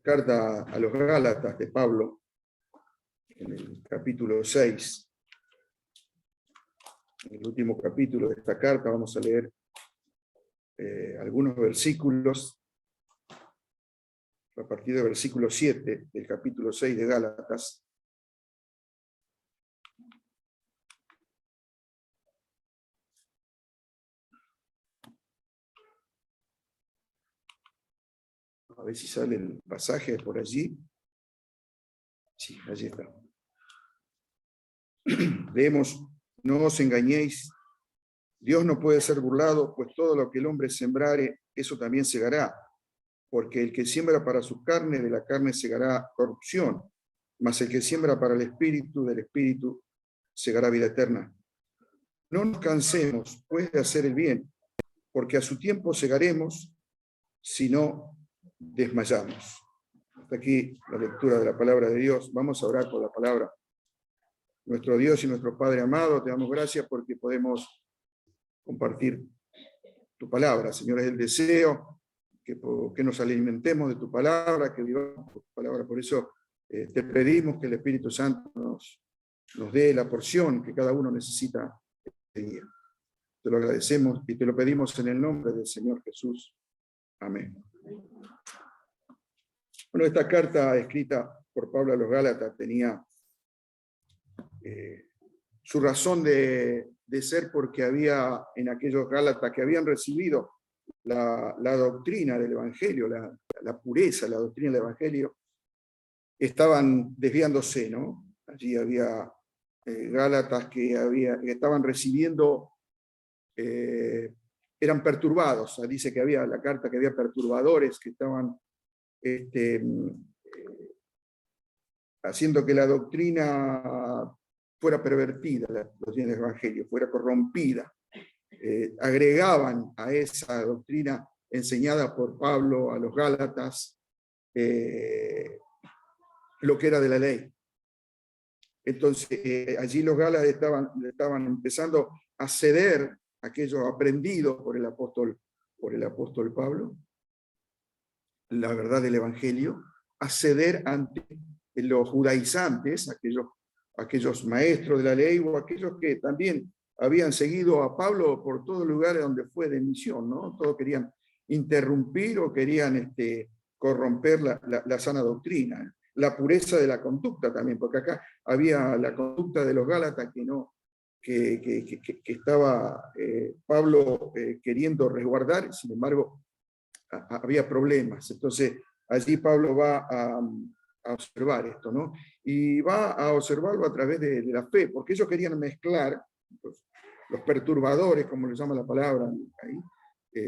Carta a los Gálatas de Pablo, en el capítulo 6. En el último capítulo de esta carta vamos a leer algunos versículos, a partir del versículo 7 del capítulo 6 de Gálatas. A ver si sale el pasaje por allí. Sí, allí está. Leemos: no os engañéis, Dios no puede ser burlado, pues todo lo que el hombre sembrare, eso también segará. Porque el que siembra para su carne, de la carne segará corrupción, mas el que siembra para el Espíritu, del Espíritu segará vida eterna. No nos cansemos, pues, de hacer el bien, porque a su tiempo segaremos, si no desmayamos. Hasta aquí la lectura de la palabra de Dios. Vamos a orar por la palabra. Nuestro Dios y nuestro Padre amado, te damos gracias porque podemos compartir tu palabra. Señor, es el deseo que nos alimentemos de tu palabra, que vivamos por tu palabra. Por eso te pedimos que el Espíritu Santo nos dé la porción que cada uno necesita este día. Te lo agradecemos y te lo pedimos en el nombre del Señor Jesús. Amén. Bueno, esta carta escrita por Pablo a los Gálatas tenía su razón de ser, porque había en aquellos Gálatas que habían recibido la doctrina del Evangelio, la pureza, la doctrina del Evangelio, estaban desviándose, ¿no? Allí había Gálatas que estaban recibiendo, eran perturbados. Dice que había la carta que había perturbadores que estaban haciendo que la doctrina fuera pervertida, la doctrina del Evangelio, fuera corrompida. Agregaban a esa doctrina enseñada por Pablo a los Gálatas lo que era de la ley. Entonces, allí los Gálatas estaban empezando a ceder aquello aprendido por el apóstol Pablo, la verdad del Evangelio, a ceder ante los judaizantes, aquellos maestros de la ley, o aquellos que también habían seguido a Pablo por todos los lugares donde fue de misión, ¿no? Todos querían interrumpir o querían corromper la sana doctrina, la pureza de la conducta también, porque acá había la conducta de los Gálatas que estaba Pablo queriendo resguardar, sin embargo había problemas. Entonces allí Pablo va a observar esto, ¿no? Y va a observarlo a través de la fe, porque ellos querían mezclar, los perturbadores, como le llama la palabra ahí,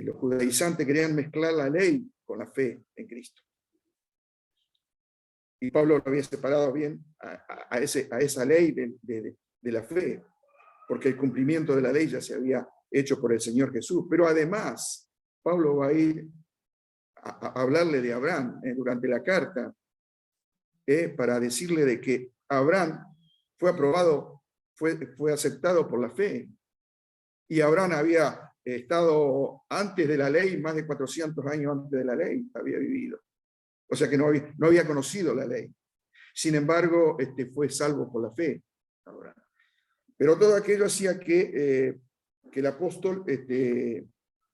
los judaizantes querían mezclar la ley con la fe en Cristo. Y Pablo lo había separado bien a esa ley de la fe, porque el cumplimiento de la ley ya se había hecho por el Señor Jesús. Pero además, Pablo va a ir a hablarle de Abraham durante la carta, para decirle de que Abraham fue aprobado, fue aceptado por la fe. Y Abraham había estado antes de la ley, más de 400 años antes de la ley, había vivido. O sea que no había conocido la ley. Sin embargo, fue salvo por la fe, Abraham. Pero todo aquello hacía que el apóstol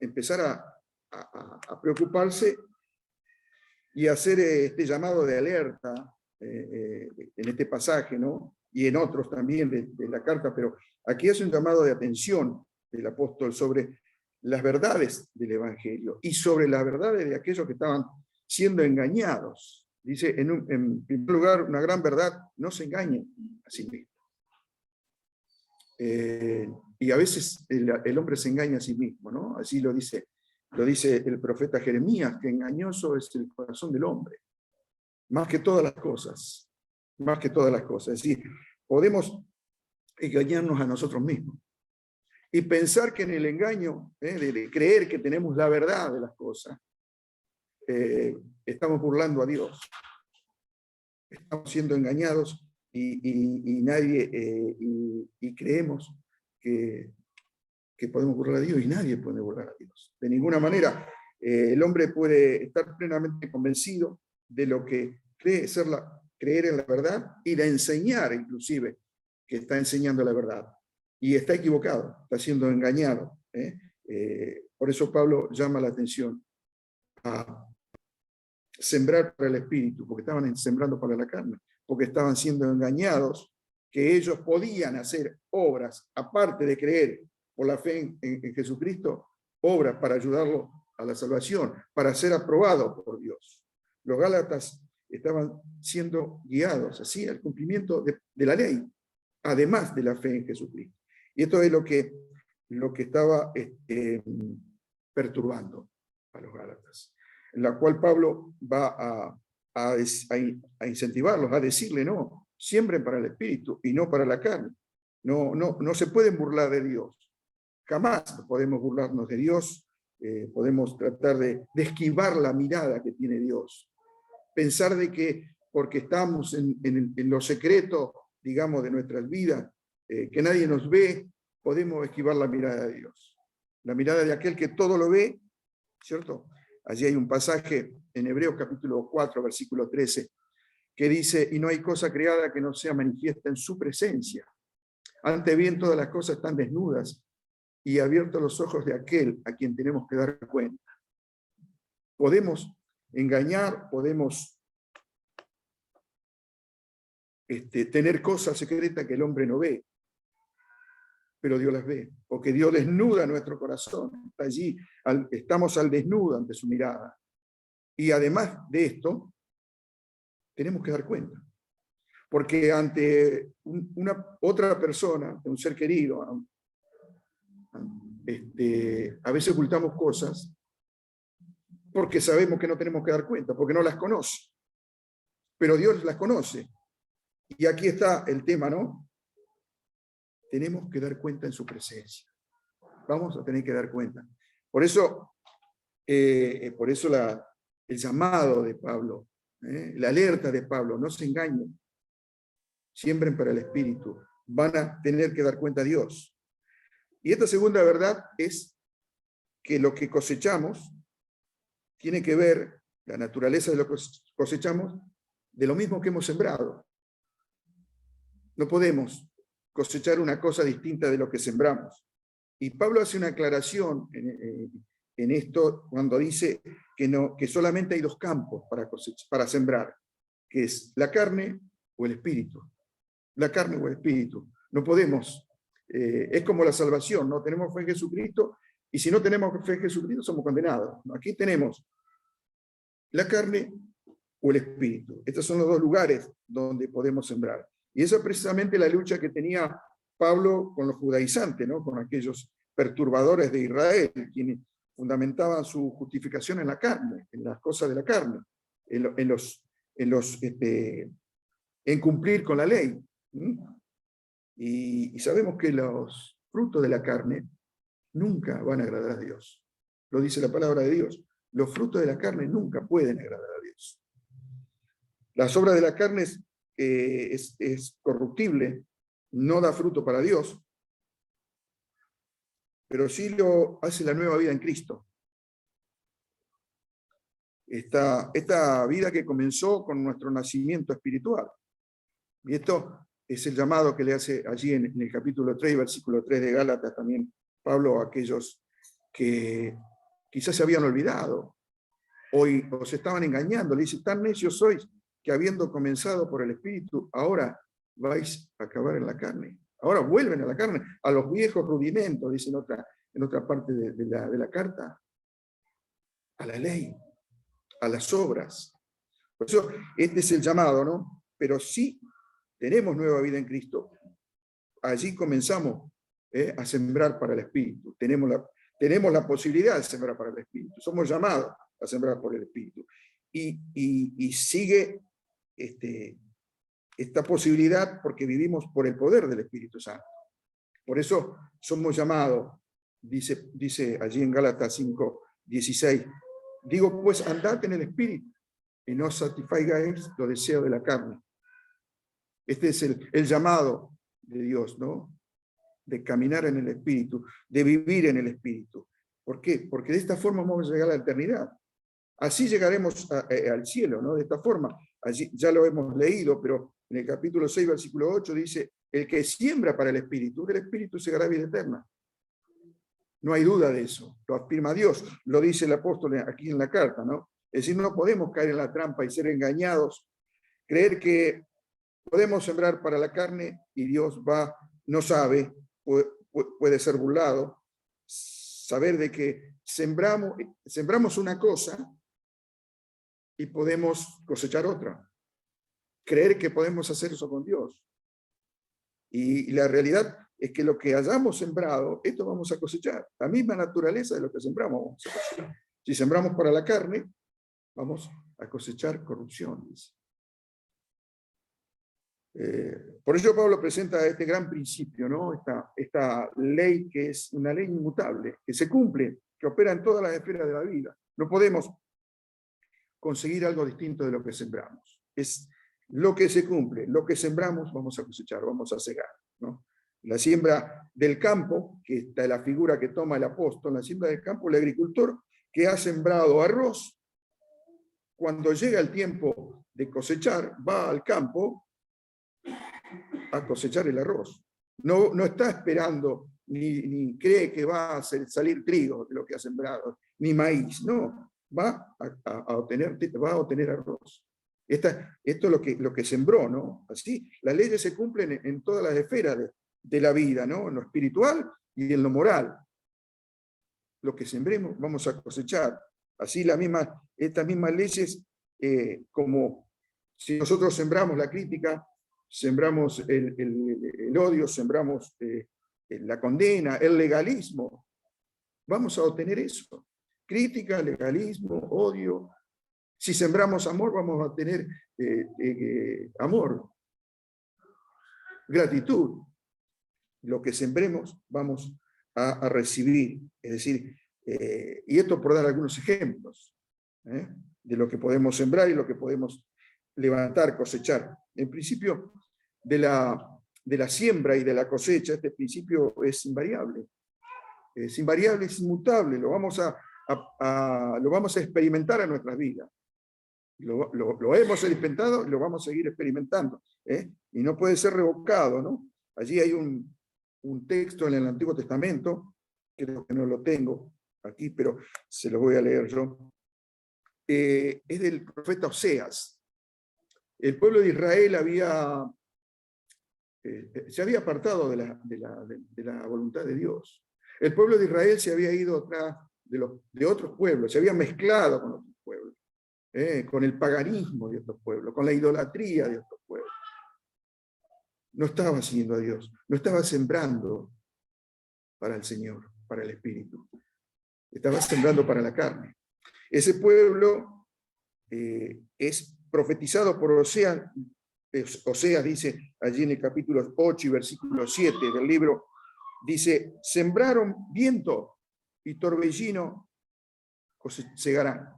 empezara a preocuparse y hacer este llamado de alerta en este pasaje, ¿no? Y en otros también de la carta, pero aquí es un llamado de atención del apóstol sobre las verdades del Evangelio y sobre las verdades de aquellos que estaban siendo engañados. Dice, en primer lugar, una gran verdad: no se engañen a sí mismos. Y a veces el hombre se engaña a sí mismo, ¿no? Así lo dice el profeta Jeremías, que engañoso es el corazón del hombre, más que todas las cosas, más que todas las cosas. Es decir, podemos engañarnos a nosotros mismos y pensar que en el engaño, de creer que tenemos la verdad de las cosas, estamos burlando a Dios. Estamos siendo engañados y nadie, y creemos que podemos burlar a Dios, y nadie puede burlar a Dios. De ninguna manera. El hombre puede estar plenamente convencido de lo que cree ser creer en la verdad y de enseñar inclusive que está enseñando la verdad. Y está equivocado, está siendo engañado. Por eso Pablo llama la atención a sembrar para el espíritu, porque estaban sembrando para la carne, porque estaban siendo engañados, que ellos podían hacer obras, aparte de creer por la fe en Jesucristo, obras para ayudarlo a la salvación, para ser aprobado por Dios. Los Gálatas estaban siendo guiados así al cumplimiento de la ley, además de la fe en Jesucristo. Y esto es lo que estaba perturbando a los Gálatas, en la cual Pablo va a incentivarlos, a decirle, no, siembren para el espíritu y no para la carne. No se pueden burlar de Dios. Jamás podemos burlarnos de Dios. Podemos tratar de esquivar la mirada que tiene Dios. Pensar de que porque estamos en lo secreto, digamos, de nuestras vidas, que nadie nos ve, podemos esquivar la mirada de Dios. La mirada de aquel que todo lo ve, ¿cierto? Allí hay un pasaje en Hebreos capítulo 4, versículo 13, que dice, y no hay cosa creada que no sea manifiesta en su presencia. Antes bien, todas las cosas están desnudas y abiertos los ojos de aquel a quien tenemos que dar cuenta. Podemos engañar, podemos tener cosas secretas que el hombre no ve, pero Dios las ve, porque Dios desnuda nuestro corazón. Está allí, estamos al desnudo ante su mirada. Y además de esto, tenemos que dar cuenta. Porque ante otra persona, un ser querido, a veces ocultamos cosas porque sabemos que no tenemos que dar cuenta, porque no las conoce. Pero Dios las conoce. Y aquí está el tema, ¿no? Tenemos que dar cuenta en su presencia. Vamos a tener que dar cuenta. Por eso el llamado de Pablo, la alerta de Pablo, no se engañen, siembren para el espíritu, van a tener que dar cuenta a Dios. Y esta segunda verdad es que lo que cosechamos tiene que ver, la naturaleza de lo que cosechamos, de lo mismo que hemos sembrado. No podemos cosechar una cosa distinta de lo que sembramos. Y Pablo hace una aclaración en esto cuando dice que solamente hay dos campos para sembrar, que es la carne o el espíritu. La carne o el espíritu. No podemos, es como la salvación, no tenemos fe en Jesucristo, y si no tenemos fe en Jesucristo somos condenados. Aquí tenemos la carne o el espíritu. Estos son los dos lugares donde podemos sembrar. Y esa es precisamente la lucha que tenía Pablo con los judaizantes, ¿no? Con aquellos perturbadores de Israel, quienes fundamentaban su justificación en la carne, en las cosas de la carne, en cumplir con la ley. Y sabemos que los frutos de la carne nunca van a agradar a Dios. Lo dice la palabra de Dios. Los frutos de la carne nunca pueden agradar a Dios. Las obras de la carne es corruptible, no da fruto para Dios, pero sí lo hace la nueva vida en Cristo. Esta vida que comenzó con nuestro nacimiento espiritual. Y esto es el llamado que le hace allí en el capítulo 3, versículo 3 de Gálatas también Pablo a aquellos que quizás se habían olvidado, hoy os estaban engañando. Le dice, tan necios sois que habiendo comenzado por el Espíritu, ahora vais a acabar en la carne. Ahora vuelven a la carne, a los viejos rudimentos, dice en otra parte de la carta, a la ley, a las obras. Por eso este es el llamado, ¿no? Pero sí tenemos nueva vida en Cristo. Allí comenzamos a sembrar para el Espíritu. Tenemos la posibilidad de sembrar para el Espíritu. Somos llamados a sembrar por el Espíritu. Y sigue esta posibilidad porque vivimos por el poder del Espíritu Santo. Por eso somos llamados, dice allí en Gálatas 5, 16, digo pues andad en el Espíritu y no satisfagáis los deseos de la carne. Este es el llamado de Dios, ¿no? De caminar en el Espíritu, de vivir en el Espíritu. ¿Por qué? Porque de esta forma vamos a llegar a la eternidad. Así llegaremos al cielo, ¿no? De esta forma. Allí, ya lo hemos leído, pero en el capítulo 6, versículo 8 dice, el que siembra para el Espíritu, del Espíritu segará vida eterna. No hay duda de eso, lo afirma Dios, lo dice el apóstol aquí en la carta, ¿no? Es decir, no podemos caer en la trampa y ser engañados, creer que podemos sembrar para la carne y Dios no sabe, puede ser burlado, saber de que sembramos una cosa y podemos cosechar otra. Creer que podemos hacer eso con Dios. Y la realidad es que lo que hayamos sembrado, esto vamos a cosechar. La misma naturaleza de lo que sembramos vamos a cosechar. Si sembramos para la carne, vamos a cosechar corrupción. Por ello Pablo presenta este gran principio, ¿no? Esta ley que es una ley inmutable, que se cumple, que opera en todas las esferas de la vida. No podemos conseguir algo distinto de lo que sembramos. Es lo que se cumple, lo que sembramos, vamos a cosechar, vamos a cegar, ¿no? La siembra del campo, que está en la figura que toma el apóstol, la siembra del campo, el agricultor que ha sembrado arroz, cuando llega el tiempo de cosechar, va al campo a cosechar el arroz. No está esperando, ni cree que va a salir trigo de lo que ha sembrado, ni maíz, no, va a obtener arroz. Esto es lo que sembró, ¿no? Así, las leyes se cumplen en todas las esferas de la vida, ¿no? En lo espiritual y en lo moral. Lo que sembremos vamos a cosechar. Así estas mismas leyes, como si nosotros sembramos la crítica, sembramos el odio, sembramos la condena, el legalismo, vamos a obtener eso. Crítica, legalismo, odio. Si sembramos amor, vamos a tener amor, gratitud. Lo que sembremos, vamos a recibir. Es decir, y esto por dar algunos ejemplos de lo que podemos sembrar y lo que podemos levantar, cosechar. En principio, de la siembra y de la cosecha, este principio es invariable. Es invariable, es inmutable. Lo vamos a experimentar en nuestras vidas. Lo hemos experimentado y lo vamos a seguir experimentando. Y no puede ser revocado, ¿no? Allí hay un texto en el Antiguo Testamento, creo que no lo tengo aquí, pero se lo voy a leer yo. Es del profeta Oseas. El pueblo de Israel se había apartado de la voluntad de Dios. El pueblo de Israel se había ido atrás de otros pueblos, se había mezclado con otros pueblos. Con el paganismo de otros pueblos, con la idolatría de otros pueblos. No estaba siguiendo a Dios, no estaba sembrando para el Señor, para el Espíritu. Estaba sembrando para la carne. Ese pueblo es profetizado por Oseas. Oseas dice allí en el capítulo 8 y versículo 7 del libro, dice, sembraron viento y torbellino segarán.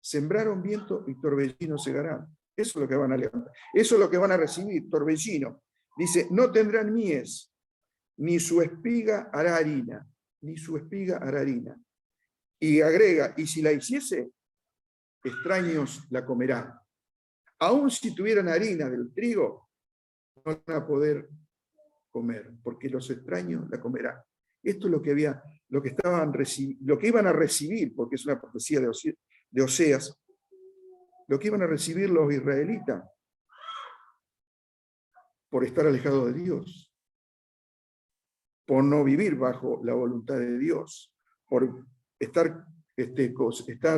Sembraron viento y torbellino segarán. Eso es lo que van a levantar. Eso es lo que van a recibir, torbellino. Dice, no tendrán mies, ni su espiga hará harina, ni su espiga hará harina. Y agrega, y si la hiciese, extraños la comerán. Aun si tuvieran harina del trigo, no van a poder comer, porque los extraños la comerán. Esto es lo que iban a recibir, porque es una profecía de Oseas, lo que iban a recibir los israelitas por estar alejados de Dios, por no vivir bajo la voluntad de Dios, por estar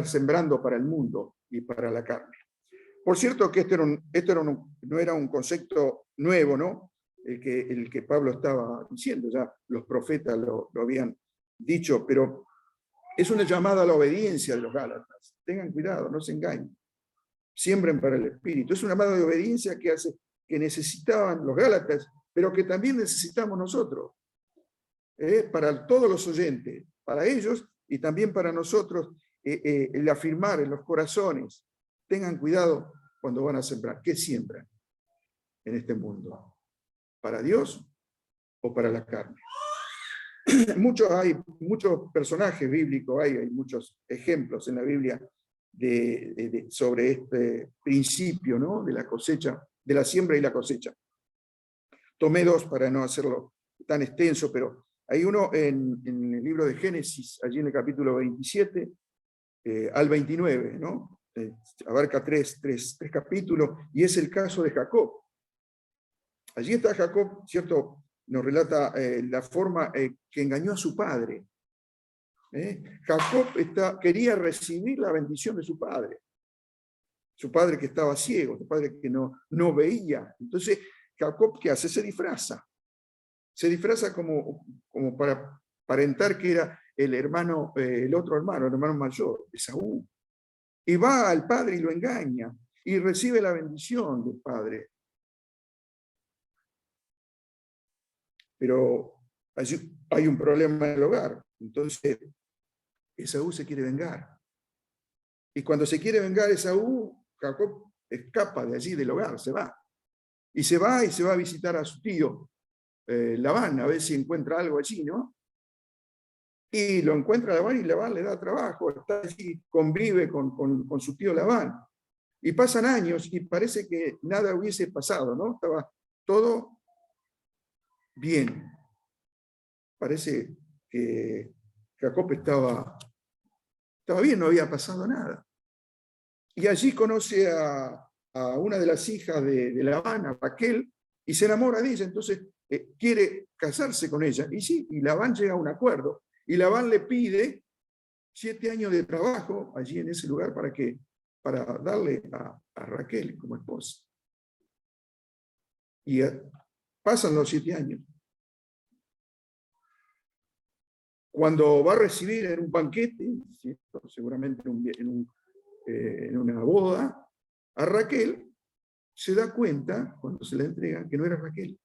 sembrando para el mundo y para la carne. Por cierto que no era un concepto nuevo, ¿no? El que Pablo estaba diciendo, ya los profetas lo habían dicho, pero es una llamada a la obediencia de los Gálatas. Tengan cuidado, no se engañen. Siembren para el Espíritu. Es una llamada de obediencia que necesitaban los Gálatas, pero que también necesitamos nosotros. Para todos los oyentes, para ellos y también para nosotros, el afirmar en los corazones. Tengan cuidado cuando van a sembrar. ¿Qué siembran en este mundo? ¿Para Dios o para la carne? Hay muchos personajes bíblicos, hay muchos ejemplos en la Biblia sobre este principio, ¿no?, de la cosecha, de la siembra y la cosecha. Tomé dos para no hacerlo tan extenso, pero hay uno en el libro de Génesis, allí en el capítulo 27 al 29, ¿no? Abarca tres capítulos, y es el caso de Jacob. Allí está Jacob, ¿cierto? Nos relata la forma que engañó a su padre. Jacob quería recibir la bendición de su padre que estaba ciego, su padre que no veía. Entonces, Jacob, ¿qué hace? Se disfraza como para aparentar que era el hermano, el otro hermano, el hermano mayor, Esaú. Y va al padre y lo engaña, y recibe la bendición del padre. Pero allí hay un problema en el hogar. Entonces, Esaú se quiere vengar. Y cuando se quiere vengar Esaú, Jacob escapa de allí, del hogar, se va. Y se va a visitar a su tío Labán, a ver si encuentra algo allí, ¿no? Y lo encuentra Labán, y Labán le da trabajo, está allí, convive con su tío Labán. Y pasan años y parece que nada hubiese pasado, ¿no? Estaba todo bien. Parece que Jacob estaba bien, no había pasado nada. Y allí conoce a una de las hijas de Labán, a Raquel, y se enamora de ella. Entonces quiere casarse con ella. Y sí, y Labán llega a un acuerdo. Y Labán le pide 7 años de trabajo allí en ese lugar para darle a Raquel como esposa. Y pasan los 7 años. Cuando va a recibir en un banquete, ¿cierto?, seguramente en una boda, a Raquel, se da cuenta, cuando se la entrega, que no era Raquel,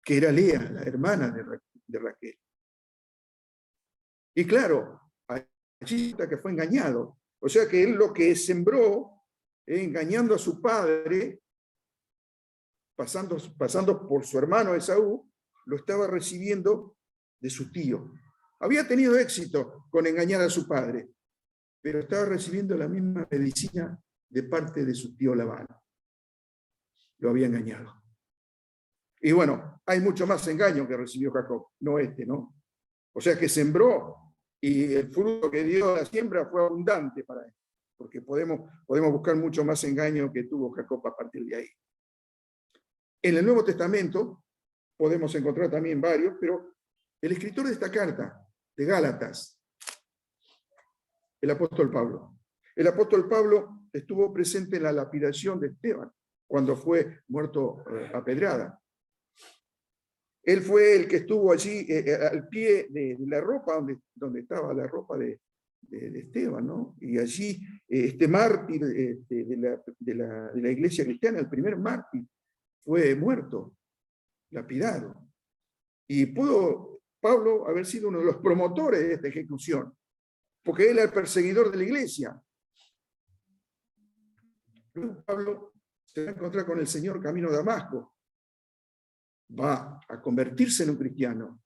que era Lea, la hermana de Raquel. Y claro, allí está que fue engañado. O sea que él lo que sembró, engañando a su padre, pasando por su hermano Esaú, lo estaba recibiendo de su tío. Había tenido éxito con engañar a su padre, pero estaba recibiendo la misma medicina de parte de su tío Labán. Lo había engañado. Y bueno, hay mucho más engaño que recibió Jacob, no este, ¿no? O sea que sembró, y el fruto que dio la siembra fue abundante para él, porque podemos buscar mucho más engaño que tuvo Jacob a partir de ahí. En el Nuevo Testamento podemos encontrar también varios, pero el escritor de esta carta, de Gálatas, el apóstol Pablo. El apóstol Pablo estuvo presente en la lapidación de Esteban, cuando fue muerto a pedrada. Él fue el que estuvo allí al pie de la ropa, donde estaba la ropa de Esteban, ¿no? Y allí este mártir de la iglesia cristiana, el primer mártir, fue muerto, lapidado. Y pudo Pablo haber sido uno de los promotores de esta ejecución, porque él era el perseguidor de la iglesia. Luego Pablo se va a encontrar con el Señor camino a Damasco. Va a convertirse en un cristiano.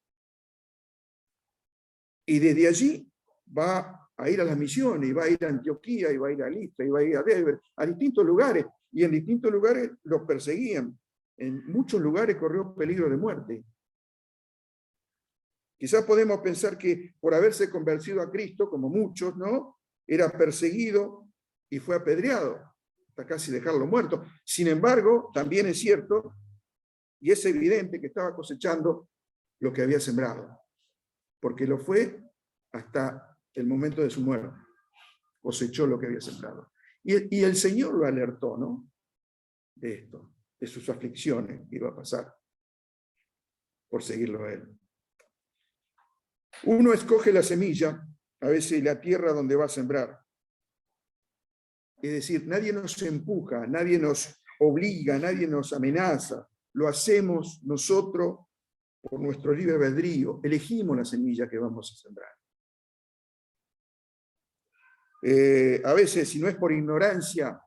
Y desde allí va a ir a las misiones, y va a ir a Antioquía, y va a ir a Listra, y va a ir a Denver, a distintos lugares. Y en distintos lugares los perseguían. En muchos lugares corrió peligro de muerte. Quizás podemos pensar que por haberse convertido a Cristo, como muchos, ¿no?, era perseguido y fue apedreado, hasta casi dejarlo muerto. Sin embargo, también es cierto, y es evidente, que estaba cosechando lo que había sembrado, porque lo fue hasta el momento de su muerte. Cosechó lo que había sembrado. Y el Señor lo alertó, ¿no?, de esto, de sus aflicciones que iba a pasar por seguirlo a él. Uno escoge la semilla, a veces la tierra donde va a sembrar. Es decir, nadie nos empuja, nadie nos obliga, nadie nos amenaza. Lo hacemos nosotros por nuestro libre albedrío. Elegimos la semilla que vamos a sembrar. A veces, si no es por ignorancia,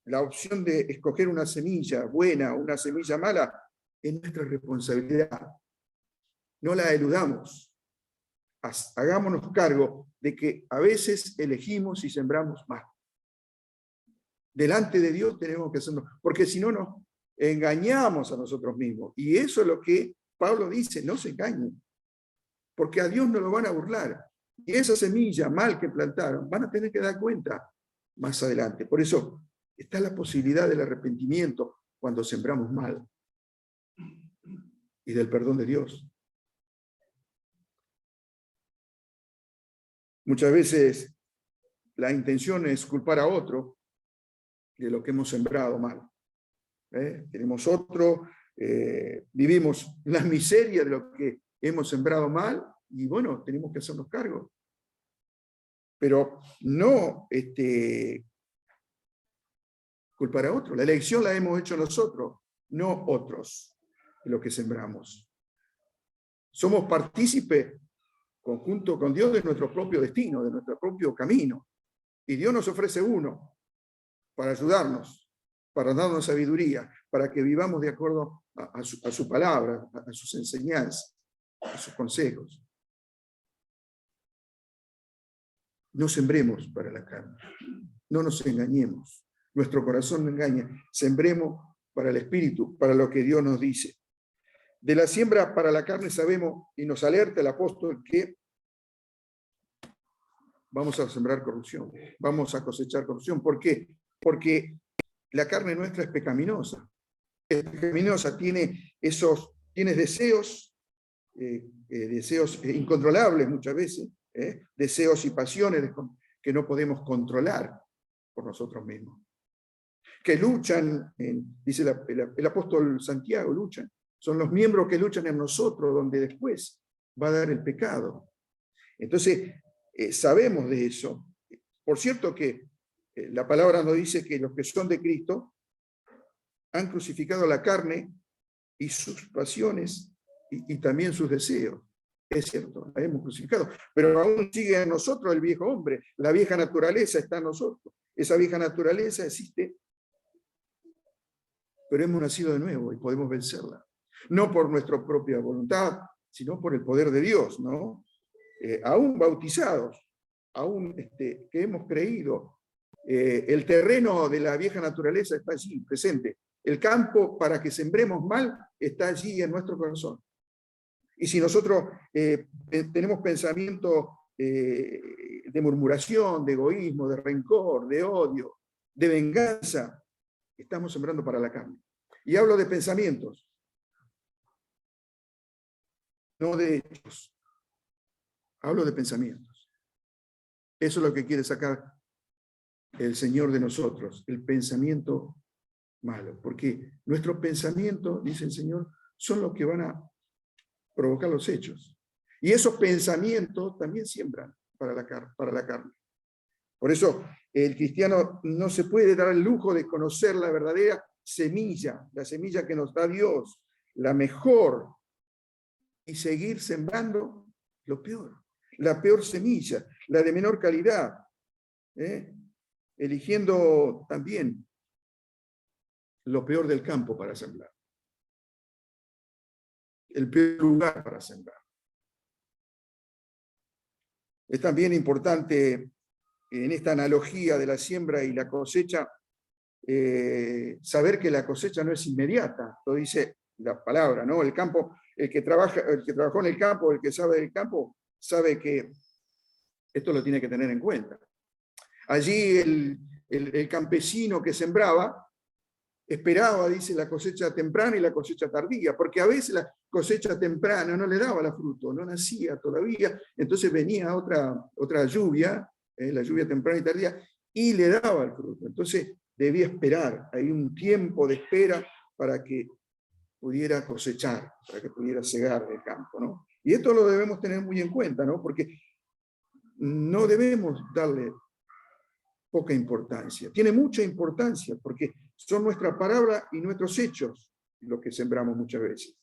la opción de escoger una semilla buena o una semilla mala es nuestra responsabilidad. No la eludamos. hagámonos cargo de que a veces elegimos y sembramos mal. Delante de Dios tenemos que hacerlo, porque si no nos engañamos a nosotros mismos. Y eso es lo que Pablo dice, no se engañen, porque a Dios no lo van a burlar. Y esa semilla mal que plantaron van a tener que dar cuenta más adelante. Por eso está la posibilidad del arrepentimiento cuando sembramos mal y del perdón de Dios. Muchas veces la intención es culpar a otro de lo que hemos sembrado mal. Tenemos otro, vivimos la miseria de lo que hemos sembrado mal y bueno, tenemos que hacernos cargo. Pero no culpar a otro. La elección la hemos hecho nosotros, no otros, de lo que sembramos. Somos partícipes conjunto con Dios de nuestro propio destino, de nuestro propio camino. Y Dios nos ofrece uno para ayudarnos, para darnos sabiduría, para que vivamos de acuerdo a su palabra, a sus enseñanzas, a sus consejos. No sembremos para la carne, no nos engañemos. Nuestro corazón no engaña, sembremos para el Espíritu, para lo que Dios nos dice. De la siembra para la carne sabemos, y nos alerta el apóstol, que vamos a sembrar corrupción, vamos a cosechar corrupción. ¿Por qué? Porque la carne nuestra es pecaminosa. Es pecaminosa, tiene deseos, deseos incontrolables muchas veces, deseos y pasiones que no podemos controlar por nosotros mismos. Que luchan, dice el apóstol Santiago, luchan. Son los miembros que luchan en nosotros, donde después va a dar el pecado. Entonces, sabemos de eso. Por cierto que la palabra nos dice que los que son de Cristo han crucificado la carne y sus pasiones y también sus deseos. Es cierto, la hemos crucificado, pero aún sigue en nosotros el viejo hombre, la vieja naturaleza está en nosotros. Esa vieja naturaleza existe, pero hemos nacido de nuevo y podemos vencerla. No por nuestra propia voluntad, sino por el poder de Dios, ¿no? Aún bautizados, aún que hemos creído, el terreno de la vieja naturaleza está allí, presente. El campo para que sembremos mal está allí en nuestro corazón. Y si nosotros tenemos pensamientos de murmuración, de egoísmo, de rencor, de odio, de venganza, estamos sembrando para la carne. Y hablo de pensamientos, no de hechos. Hablo de pensamientos. Eso es lo que quiere sacar el Señor de nosotros, el pensamiento malo. Porque nuestros pensamientos, dice el Señor, son los que van a provocar los hechos. Y esos pensamientos también siembran para la carne. Por eso el cristiano no se puede dar el lujo de conocer la verdadera semilla, la semilla que nos da Dios, la mejor, y seguir sembrando lo peor, la peor semilla, la de menor calidad, eligiendo también lo peor del campo para sembrar, el peor lugar para sembrar. Es también importante en esta analogía de la siembra y la cosecha, saber que la cosecha no es inmediata, lo dice la palabra, ¿no? El campo, el que trabajó en el campo, el que sabe del campo, sabe que esto lo tiene que tener en cuenta. Allí el campesino que sembraba esperaba, dice, la cosecha temprana y la cosecha tardía, porque a veces la cosecha temprana no le daba la fruto, no nacía todavía, entonces venía otra lluvia, la lluvia temprana y tardía, y le daba el fruto. Entonces debía esperar, hay un tiempo de espera para que pudiera cosechar, para que pudiera cegar el campo, ¿no? Y esto lo debemos tener muy en cuenta, ¿no? Porque no debemos darle poca importancia. Tiene mucha importancia, porque son nuestra palabra y nuestros hechos lo que sembramos muchas veces.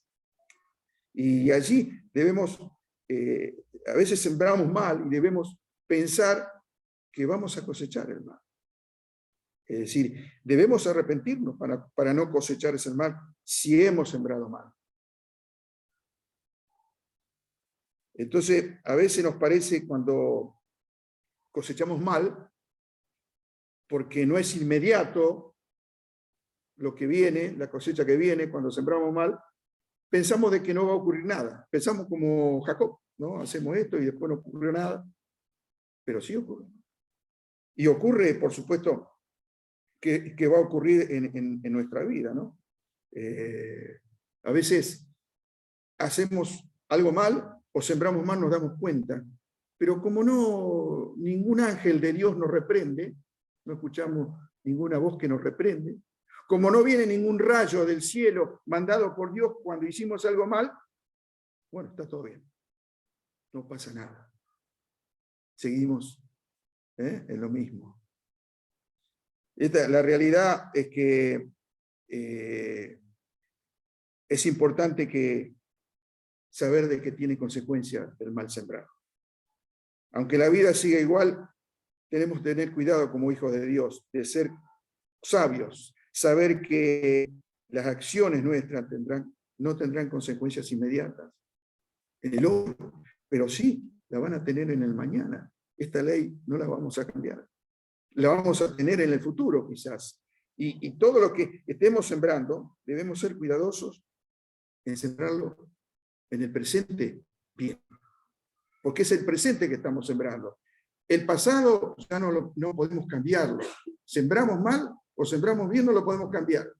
Y allí debemos, a veces sembramos mal y debemos pensar que vamos a cosechar el mal. Es decir, debemos arrepentirnos para no cosechar ese mal si hemos sembrado mal. Entonces, a veces nos parece cuando cosechamos mal, porque no es inmediato lo que viene, la cosecha que viene, cuando sembramos mal, pensamos de que no va a ocurrir nada. Pensamos como Jacob, ¿no? Hacemos esto y después no ocurre nada, pero sí ocurre. Y ocurre, por supuesto, que va a ocurrir en nuestra vida, ¿no? A veces hacemos algo mal o sembramos mal, nos damos cuenta, pero como no, ningún ángel de Dios nos reprende, no escuchamos ninguna voz que nos reprende, como no viene ningún rayo del cielo mandado por Dios cuando hicimos algo mal, bueno, está todo bien, no pasa nada. Seguimos en lo mismo. La realidad es que es importante que saber de que tiene consecuencias el mal sembrar. Aunque la vida siga igual, tenemos que tener cuidado como hijos de Dios, de ser sabios, saber que las acciones nuestras no tendrán consecuencias inmediatas en el hoy, pero sí la van a tener en el mañana. Esta ley no la vamos a cambiar. La vamos a tener en el futuro quizás. Y todo lo que estemos sembrando, debemos ser cuidadosos en sembrarlo en el presente bien. Porque es el presente que estamos sembrando. El pasado ya no podemos cambiarlo. Sembramos mal o sembramos bien, no lo podemos cambiar.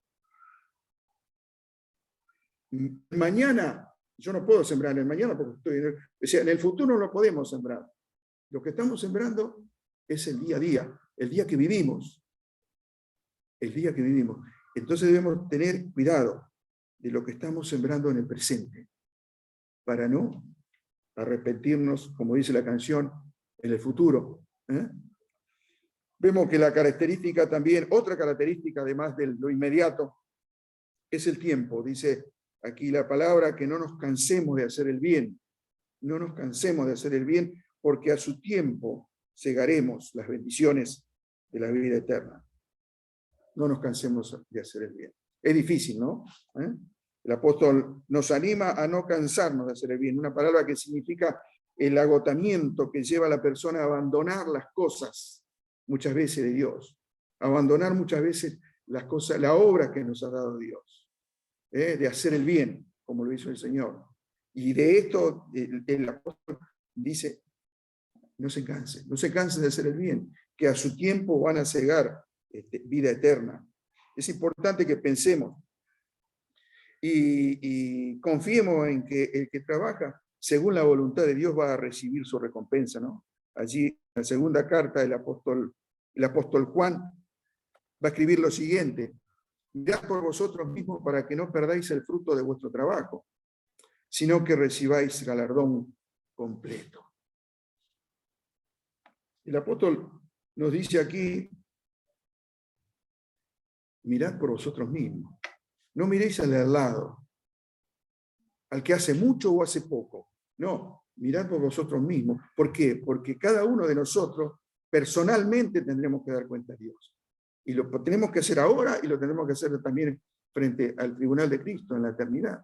Mañana, yo no puedo sembrar en el mañana porque en el futuro no lo podemos sembrar. Lo que estamos sembrando es el día a día, el día que vivimos. El día que vivimos. Entonces debemos tener cuidado de lo que estamos sembrando en el presente, para no arrepentirnos, como dice la canción, en el futuro. Vemos que la característica también, otra característica además de lo inmediato, es el tiempo. Dice aquí la palabra que no nos cansemos de hacer el bien. No nos cansemos de hacer el bien, porque a su tiempo segaremos las bendiciones de la vida eterna. No nos cansemos de hacer el bien. Es difícil, ¿no? El apóstol nos anima a no cansarnos de hacer el bien, una palabra que significa el agotamiento que lleva a la persona a abandonar las cosas, muchas veces de Dios, abandonar muchas veces las cosas, la obra que nos ha dado Dios, de hacer el bien, como lo hizo el Señor. Y de esto el apóstol dice, no se cansen de hacer el bien, que a su tiempo van a cegar vida eterna. Es importante que pensemos y confiemos en que el que trabaja según la voluntad de Dios va a recibir su recompensa, ¿no? Allí, en la segunda carta del apóstol Juan va a escribir lo siguiente: mirad por vosotros mismos para que no perdáis el fruto de vuestro trabajo, sino que recibáis galardón completo. El apóstol nos dice aquí, mirad por vosotros mismos. No miréis al lado, al que hace mucho o hace poco. No, mirad por vosotros mismos. ¿Por qué? Porque cada uno de nosotros personalmente tendremos que dar cuenta a Dios. Y lo tenemos que hacer ahora y lo tenemos que hacer también frente al tribunal de Cristo en la eternidad.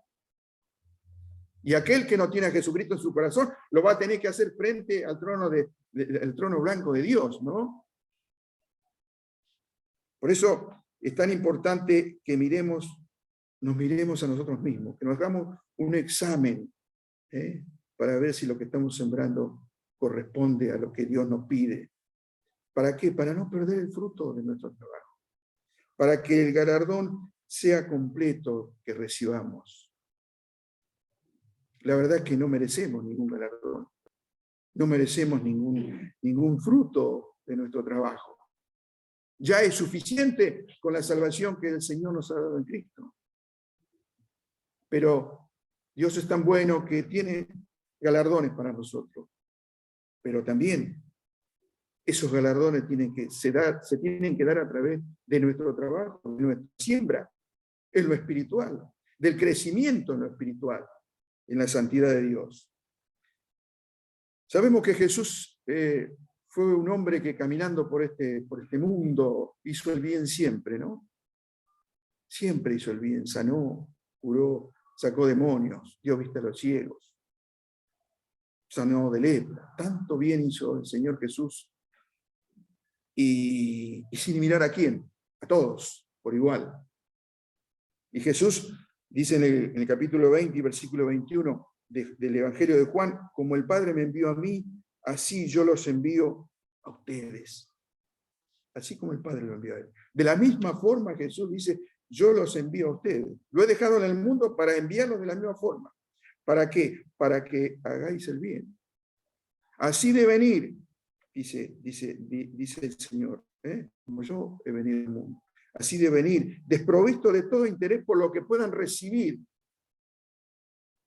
Y aquel que no tiene a Jesucristo en su corazón lo va a tener que hacer frente al trono, el trono blanco de Dios, ¿no? Por eso es tan importante que nos miremos a nosotros mismos, que nos hagamos un examen para ver si lo que estamos sembrando corresponde a lo que Dios nos pide. ¿Para qué? Para no perder el fruto de nuestro trabajo, para que el galardón sea completo que recibamos. La verdad es que no merecemos ningún galardón, no merecemos ningún fruto de nuestro trabajo. Ya es suficiente con la salvación que el Señor nos ha dado en Cristo. Pero Dios es tan bueno que tiene galardones para nosotros. Pero también esos galardones se tienen que dar a través de nuestro trabajo, de nuestra siembra, en lo espiritual, del crecimiento en lo espiritual, en la santidad de Dios. Sabemos que Jesús fue un hombre que caminando por este mundo hizo el bien siempre, ¿no? Siempre hizo el bien, sanó, curó, sacó demonios, dio vista a los ciegos. sanó de lepra. Tanto bien hizo el Señor Jesús. Y sin mirar a quién, a todos, por igual. Y Jesús dice en el capítulo 20 y versículo 21 del Evangelio de Juan, como el Padre me envió a mí, así yo los envío a ustedes. Así como el Padre lo envió a él. De la misma forma Jesús dice, yo los envío a ustedes. Lo he dejado en el mundo para enviarlos de la misma forma. ¿Para qué? Para que hagáis el bien. Así de venir, dice el Señor, como yo he venido al mundo. Así de venir, desprovisto de todo interés por lo que puedan recibir.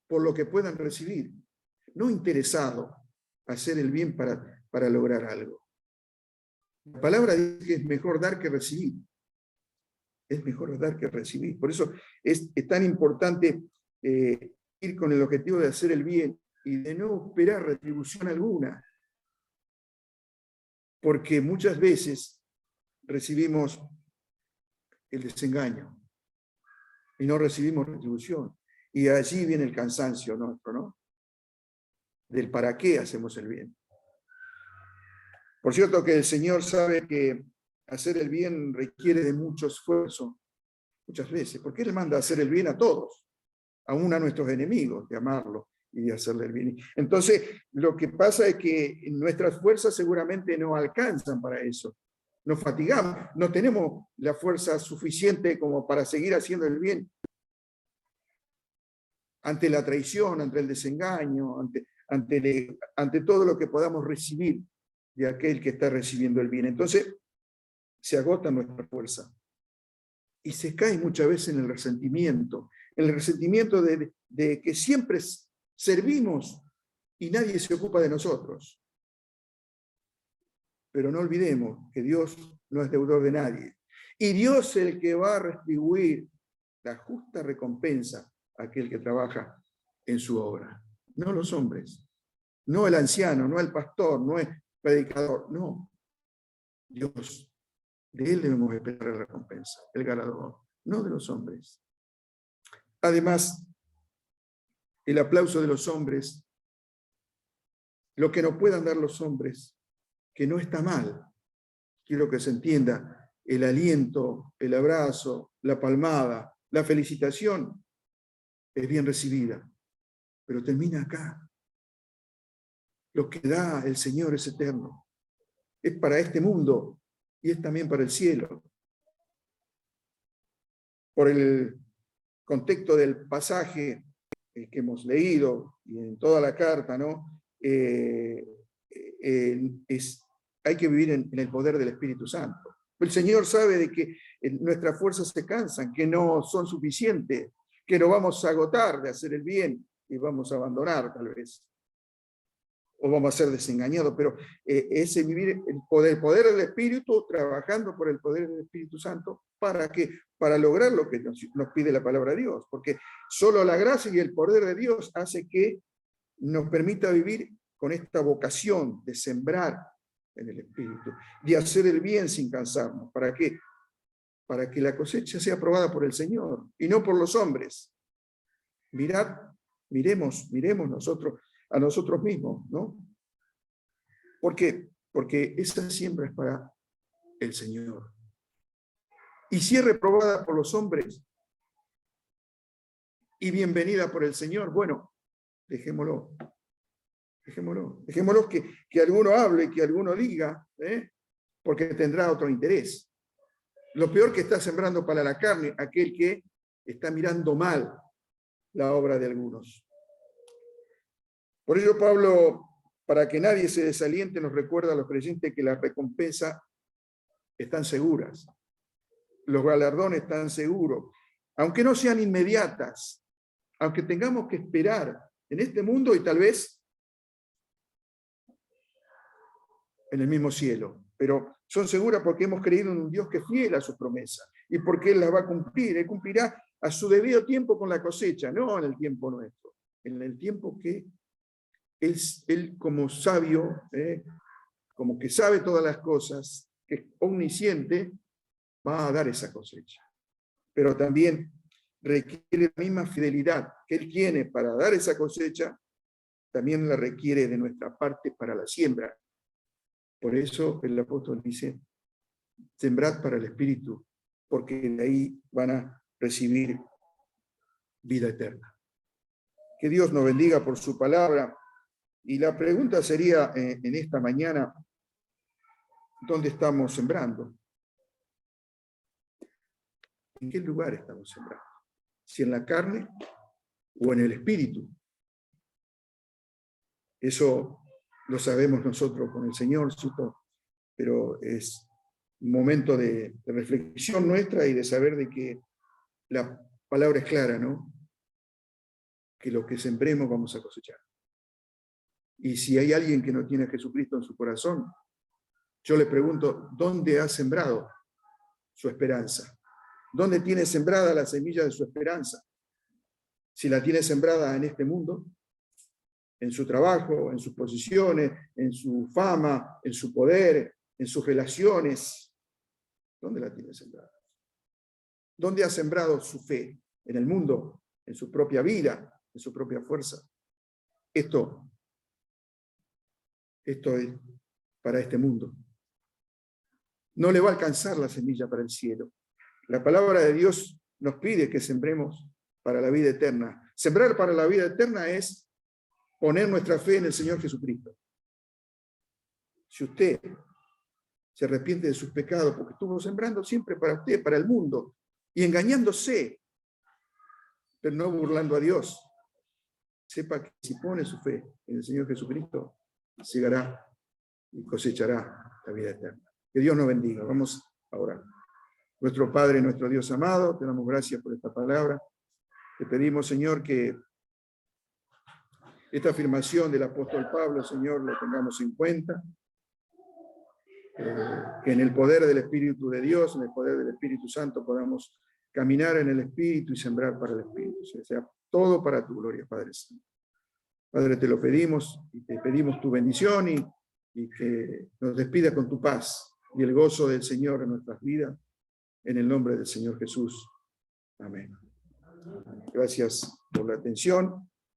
Por lo que puedan recibir. No interesado a hacer el bien para lograr algo. La palabra dice que es mejor dar que recibir. Es mejor dar que recibir. Por eso es tan importante ir con el objetivo de hacer el bien y de no esperar retribución alguna. Porque muchas veces recibimos el desengaño y no recibimos retribución. Y allí viene el cansancio nuestro, ¿no? Del para qué hacemos el bien. Por cierto que el Señor sabe que hacer el bien requiere de mucho esfuerzo, muchas veces, porque Él manda a hacer el bien a todos, aún a nuestros enemigos, de amarlo y de hacerle el bien. Entonces, lo que pasa es que nuestras fuerzas seguramente no alcanzan para eso. Nos fatigamos, no tenemos la fuerza suficiente como para seguir haciendo el bien ante la traición, ante el desengaño, ante todo lo que podamos recibir de aquel que está recibiendo el bien. Entonces, se agota nuestra fuerza. Y se cae muchas veces en el resentimiento de que siempre servimos y nadie se ocupa de nosotros. Pero no olvidemos que Dios no es deudor de nadie. Y Dios es el que va a retribuir la justa recompensa a aquel que trabaja en su obra. No los hombres, no el anciano, no el pastor, no el predicador, no. Dios. De Él debemos esperar la recompensa, el galardón, no de los hombres. Además, el aplauso de los hombres, lo que nos puedan dar los hombres, que no está mal, quiero que se entienda, el aliento, el abrazo, la palmada, la felicitación, es bien recibida, pero termina acá. Lo que da el Señor es eterno, es para este mundo, y es también para el cielo. Por el contexto del pasaje que hemos leído y en toda la carta, ¿no? Hay que vivir en el poder del Espíritu Santo. El Señor sabe de que nuestras fuerzas se cansan, que no son suficientes, que no vamos a agotar de hacer el bien y vamos a abandonar tal vez. O vamos a ser desengañados, pero ese vivir el poder del Espíritu, trabajando por el poder del Espíritu Santo, ¿para qué? Para lograr lo que nos pide la palabra de Dios, porque solo la gracia y el poder de Dios hace que nos permita vivir con esta vocación de sembrar en el Espíritu, de hacer el bien sin cansarnos. ¿Para qué? Para que la cosecha sea aprobada por el Señor y no por los hombres. Miremos nosotros a nosotros mismos, ¿no? ¿Por qué? Porque esa siembra es para el Señor. Y si es reprobada por los hombres y bienvenida por el Señor, bueno, dejémoslo que alguno hable, que alguno diga, porque tendrá otro interés. Lo peor que está sembrando para la carne, aquel que está mirando mal la obra de algunos. Por ello, Pablo, para que nadie se desaliente, nos recuerda a los creyentes que las recompensas están seguras. Los galardones están seguros. Aunque no sean inmediatas, aunque tengamos que esperar en este mundo y tal vez en el mismo cielo. Pero son seguras porque hemos creído en un Dios que es fiel a sus promesas y porque Él las va a cumplir. Él cumplirá a su debido tiempo con la cosecha, no en el tiempo nuestro, en el tiempo que Él como sabio, como que sabe todas las cosas, que es omnisciente, va a dar esa cosecha. Pero también requiere la misma fidelidad que Él tiene para dar esa cosecha, también la requiere de nuestra parte para la siembra. Por eso el apóstol dice, sembrad para el Espíritu, porque de ahí van a recibir vida eterna. Que Dios nos bendiga por su palabra. Y la pregunta sería en esta mañana, ¿dónde estamos sembrando? ¿En qué lugar estamos sembrando? ¿Si en la carne o en el Espíritu? Eso lo sabemos nosotros con el Señor, pero es un momento de reflexión nuestra y de saber de que la palabra es clara, ¿no? Que lo que sembremos vamos a cosechar. Y si hay alguien que no tiene a Jesucristo en su corazón, yo le pregunto, ¿dónde ha sembrado su esperanza? ¿Dónde tiene sembrada la semilla de su esperanza? Si la tiene sembrada en este mundo, en su trabajo, en sus posiciones, en su fama, en su poder, en sus relaciones, ¿dónde la tiene sembrada? ¿Dónde ha sembrado su fe? ¿En el mundo? ¿En su propia vida? ¿En su propia fuerza? Esto es para este mundo. No le va a alcanzar la semilla para el cielo. La palabra de Dios nos pide que sembremos para la vida eterna. Sembrar para la vida eterna es poner nuestra fe en el Señor Jesucristo. Si usted se arrepiente de sus pecados, porque estuvo sembrando siempre para usted, para el mundo, y engañándose, pero no burlando a Dios, sepa que si pone su fe en el Señor Jesucristo, llegará y cosechará la vida eterna. Que Dios nos bendiga. Vamos a orar. Nuestro Padre, nuestro Dios amado, te damos gracias por esta palabra. Te pedimos, Señor, que esta afirmación del apóstol Pablo, Señor, lo tengamos en cuenta, que en el poder del Espíritu de Dios, en el poder del Espíritu Santo, podamos caminar en el Espíritu y sembrar para el Espíritu. O sea, todo para tu gloria, Padre Santo. Padre, te lo pedimos y te pedimos tu bendición y que nos despidas con tu paz y el gozo del Señor en nuestras vidas, en el nombre del Señor Jesús. Amén. Gracias por la atención.